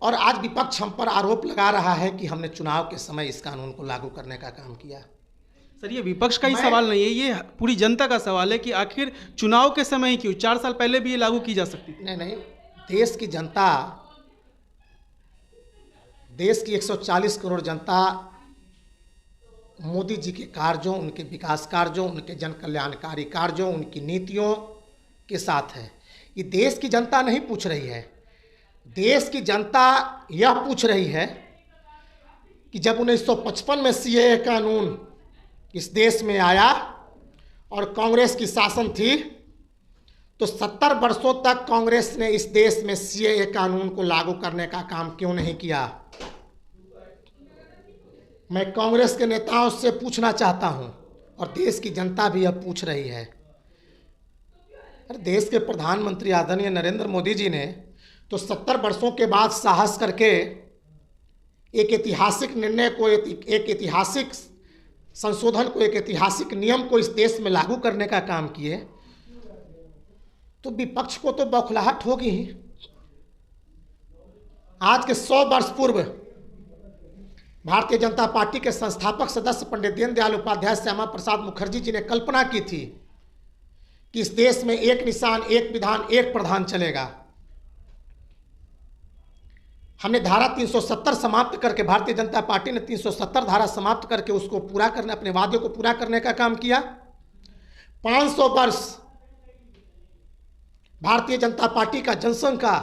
और आज विपक्ष हम पर आरोप लगा रहा है कि हमने चुनाव के समय इस कानून को लागू करने का काम किया। सर ये विपक्ष का ही सवाल नहीं है, ये पूरी जनता का सवाल है कि आखिर चुनाव के समय ही क्यों, 4 साल पहले भी ये लागू की जा सकती थी। नहीं, देश की जनता, देश की 140 करोड़ जनता मोदी जी के कार्यों, उनके विकास कार्यों, उनके जन कल्याणकारी कार्यों, उनकी नीतियों के साथ है। ये देश की जनता नहीं पूछ रही है। देश की जनता यह पूछ रही है कि जब 1955 में सीएए कानून इस देश में आया और कांग्रेस की शासन थी, तो 70 वर्षों तक कांग्रेस ने इस देश में सीएए कानून को लागू करने का काम क्यों नहीं किया। मैं कांग्रेस के नेताओं से पूछना चाहता हूं और देश की जनता भी अब पूछ रही है। अरे देश के प्रधानमंत्री आदरणीय नरेंद्र मोदी जी ने तो 70 वर्षों के बाद साहस करके एक ऐतिहासिक निर्णय को, एक ऐतिहासिक संशोधन को, एक ऐतिहासिक नियम को इस देश में लागू करने का काम किए, तो विपक्ष को तो बौखलाहट होगी ही। आज के 100 वर्ष पूर्व भारतीय जनता पार्टी के संस्थापक सदस्य पंडित दीनदयाल उपाध्याय श्यामा प्रसाद मुखर्जी जी ने कल्पना की थी कि इस देश में एक निशान, एक विधान, एक प्रधान चलेगा। हमने धारा 370 समाप्त करके, भारतीय जनता पार्टी ने 370 धारा समाप्त करके उसको पूरा करने, अपने वादे को पूरा करने का काम किया। 500 वर्ष भारतीय जनता पार्टी का जनसंघ का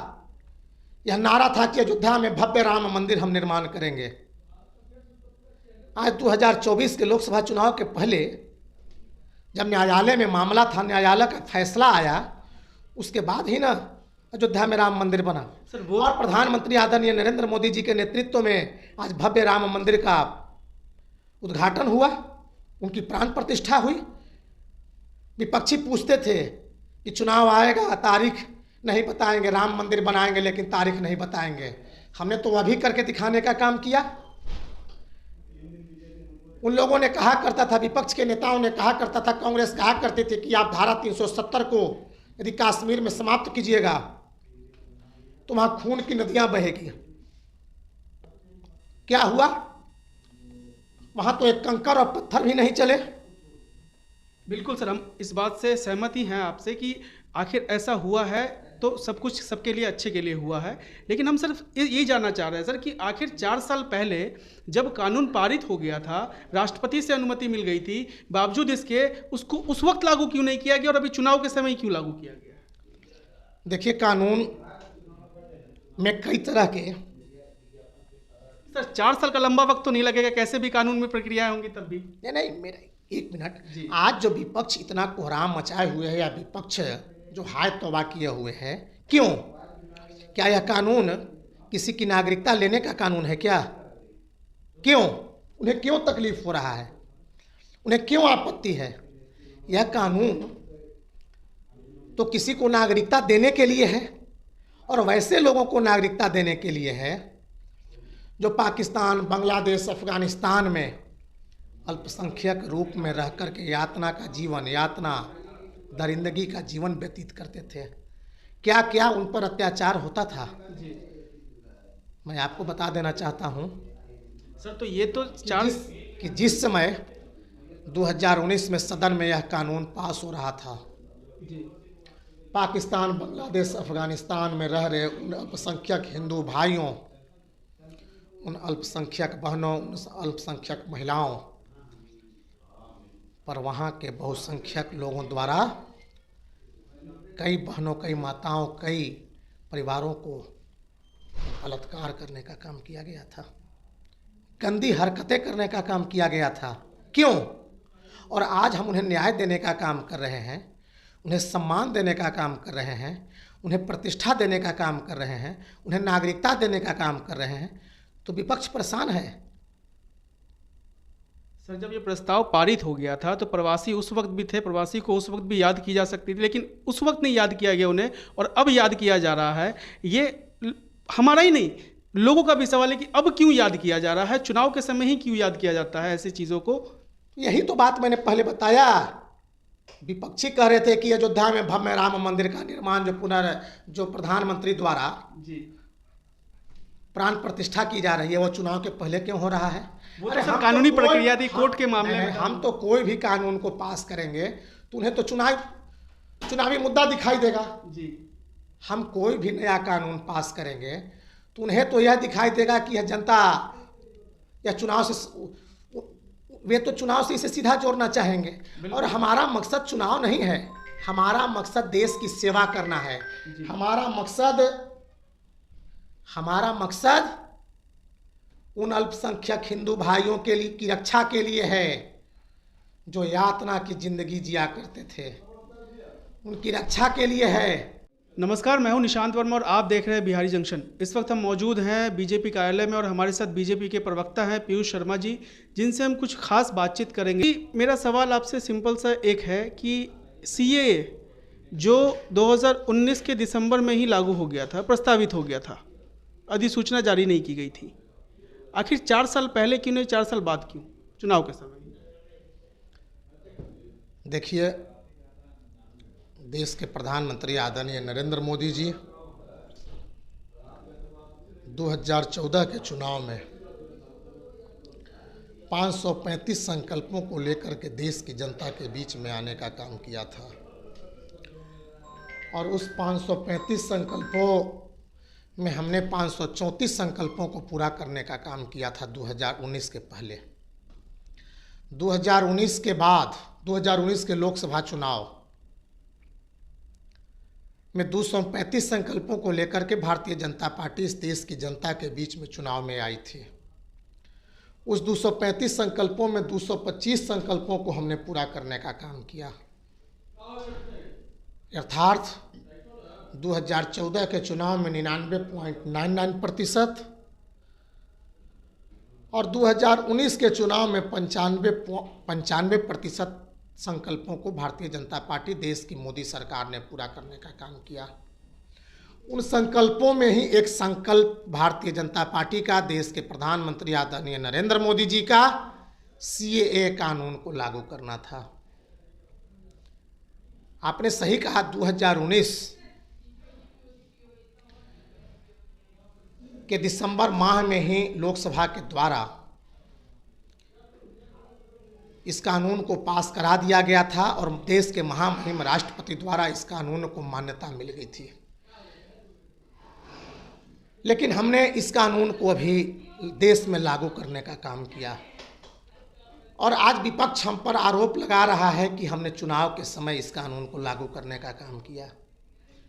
यह नारा था कि अयोध्या में भव्य राम मंदिर हम निर्माण करेंगे। आज 2024 के लोकसभा चुनाव के पहले जब न्यायालय में मामला था, न्यायालय का फैसला आया, उसके बाद ही ना अयोध्या में राम मंदिर बना। सर वो और प्रधानमंत्री आदरणीय नरेंद्र मोदी जी के नेतृत्व में आज भव्य राम मंदिर का उद्घाटन हुआ, उनकी प्राण प्रतिष्ठा हुई। विपक्षी पूछते थे कि चुनाव आएगा, तारीख नहीं बताएंगे, राम मंदिर बनाएंगे लेकिन तारीख नहीं बताएंगे। हमने तो वह भी करके दिखाने का काम किया। उन लोगों ने कहा करता था, विपक्ष के नेताओं ने कहा करता था, कांग्रेस कहा करते थे कि आप धारा 370 को यदि कश्मीर में समाप्त कीजिएगा तो वहां खून की नदियां बहेगी। क्या हुआ? वहां तो एक कंकर और पत्थर भी नहीं चले। बिल्कुल सर, हम इस बात से सहमत ही हैं आपसे कि आखिर ऐसा हुआ है तो सब कुछ सबके लिए अच्छे के लिए हुआ है। लेकिन हम सिर्फ ये जानना चाह रहे हैं सर कि आखिर 4 साल पहले जब कानून पारित हो गया था, राष्ट्रपति से अनुमति मिल गई थी, बावजूद इसके उसको उस वक्त लागू क्यों नहीं किया गया और अभी चुनाव के समय क्यों लागू किया गया? देखिए, कानून में कई तरह के, सर 4 साल का लंबा वक्त तो नहीं लगेगा, कैसे भी कानून में प्रक्रियाएं होंगी तब भी। नहीं, मेरा 1 मिनट। आज जो विपक्ष इतना कोहराम मचाए हुए है, या विपक्ष जो हाय तौबा किए हुए हैं, क्यों? क्या यह कानून किसी की नागरिकता लेने का कानून है क्या? क्यों? उन्हें क्यों तकलीफ हो रहा है? उन्हें क्यों आपत्ति है? यह कानून तो किसी को नागरिकता देने के लिए है, और वैसे लोगों को नागरिकता देने के लिए है जो पाकिस्तान, बांग्लादेश, अफगानिस्तान में अल्पसंख्यक रूप में रह कर के यातना का जीवन, यातना दरिंदगी का जीवन व्यतीत करते थे। क्या क्या उन पर अत्याचार होता था जी। मैं आपको बता देना चाहता हूं सर तो ये तो जिस समय 2019 में सदन में यह कानून पास हो रहा था, जी। पाकिस्तान, बांग्लादेश, अफगानिस्तान में रह रहे उन अल्पसंख्यक हिंदू भाइयों, उन अल्पसंख्यक बहनों, उन अल्पसंख्यक महिलाओं पर वहाँ के बहुसंख्यक लोगों द्वारा कई बहनों, कई माताओं, कई परिवारों को बलात्कार करने का काम किया गया था, गंदी हरकतें करने का काम किया गया था। क्यों? और आज हम उन्हें न्याय देने का काम कर रहे हैं, उन्हें सम्मान देने का काम कर रहे हैं, उन्हें प्रतिष्ठा देने का काम कर रहे हैं, उन्हें नागरिकता देने का काम कर रहे हैं, तो विपक्ष परेशान है। सर जब ये प्रस्ताव पारित हो गया था तो प्रवासी उस वक्त भी थे, प्रवासी को उस वक्त भी याद की जा सकती थी, लेकिन उस वक्त नहीं याद किया गया उन्हें, और अब याद किया जा रहा है। ये हमारा ही नहीं, लोगों का भी सवाल है कि अब क्यों याद किया जा रहा है, चुनाव के समय ही क्यों याद किया जाता है ऐसी चीज़ों को। यही तो बात मैंने पहले बताया। विपक्षी कह रहे थे कि अयोध्या में भव्य राम मंदिर का निर्माण जो प्रधानमंत्री द्वारा जी प्राण प्रतिष्ठा की जा रही है, वो चुनाव के पहले क्यों हो रहा है? वो अरे तो सब हम कानूनी कोई- प्रक्रिया थी, कोर्ट के मामले नहीं, में। हम तो कोई भी कानून को पास करेंगे तो उन्हें तो चुनावी मुद्दा दिखाई देगा। जी। हम कोई भी नया कानून पास करेंगे तो उन्हें तो यह दिखाई देगा कि यह जनता या चुनाव से, वे तो चुनाव से इसे सीधा जोड़ना चाहेंगे। और हमारा मकसद चुनाव नहीं है, हमारा मकसद देश की सेवा करना है। हमारा मकसद उन अल्पसंख्यक हिंदू भाइयों के लिए की रक्षा के लिए है जो यातना की जिंदगी जिया करते थे, उनकी रक्षा के लिए है। नमस्कार, मैं हूं निशांत वर्मा और आप देख रहे हैं बिहारी जंक्शन। इस वक्त हम मौजूद हैं बीजेपी कार्यालय में और हमारे साथ बीजेपी के प्रवक्ता हैं पीयूष शर्मा जी, जिनसे हम कुछ खास बातचीत करेंगे। मेरा सवाल आपसे सिंपल सा एक है कि सीएए जो 2019 के दिसंबर में ही लागू हो गया था, प्रस्तावित हो गया था, अधिसूचना जारी नहीं की गई थी, आखिर 4 साल पहले क्यों नहीं, 4 साल बाद क्यों, चुनाव के समय? देखिए, देश के प्रधानमंत्री आदरणीय नरेंद्र मोदी जी 2014 के चुनाव में 535 संकल्पों को लेकर के देश की जनता के बीच में आने का काम किया था और उस 535 संकल्पों में हमने 534 संकल्पों को पूरा करने का काम किया था 2019 के पहले। 2019 के बाद 2019 के लोकसभा चुनाव में 235 संकल्पों को लेकर के भारतीय जनता पार्टी इस देश की जनता के बीच में चुनाव में आई थी। उस 235 संकल्पों में 225 संकल्पों को हमने पूरा करने का काम किया, अर्थात 2014 के चुनाव में 99.99% और 2019 के चुनाव में 95% संकल्पों को भारतीय जनता पार्टी, देश की मोदी सरकार ने पूरा करने का काम किया। उन संकल्पों में ही एक संकल्प भारतीय जनता पार्टी का, देश के प्रधानमंत्री आदरणीय नरेंद्र मोदी जी का सीएए कानून को लागू करना था। आपने सही कहा, 2019 के दिसंबर माह में ही लोकसभा के द्वारा इस कानून को पास करा दिया गया था और देश के महामहिम राष्ट्रपति द्वारा इस कानून को मान्यता मिल गई थी। लेकिन हमने इस कानून को अभी देश में लागू करने का काम किया और आज विपक्ष हम पर आरोप लगा रहा है कि हमने चुनाव के समय इस कानून को लागू करने का काम किया।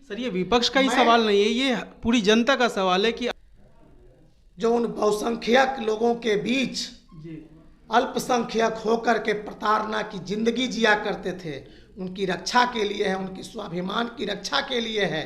सर, ये विपक्ष का ही सवाल नहीं है, ये पूरी जनता का सवाल है कि जो उन बहुसंख्यक लोगों के बीच अल्पसंख्यक होकर के प्रताड़ना की जिंदगी जिया करते थे, उनकी रक्षा के लिए है, उनकी स्वाभिमान की रक्षा के लिए है।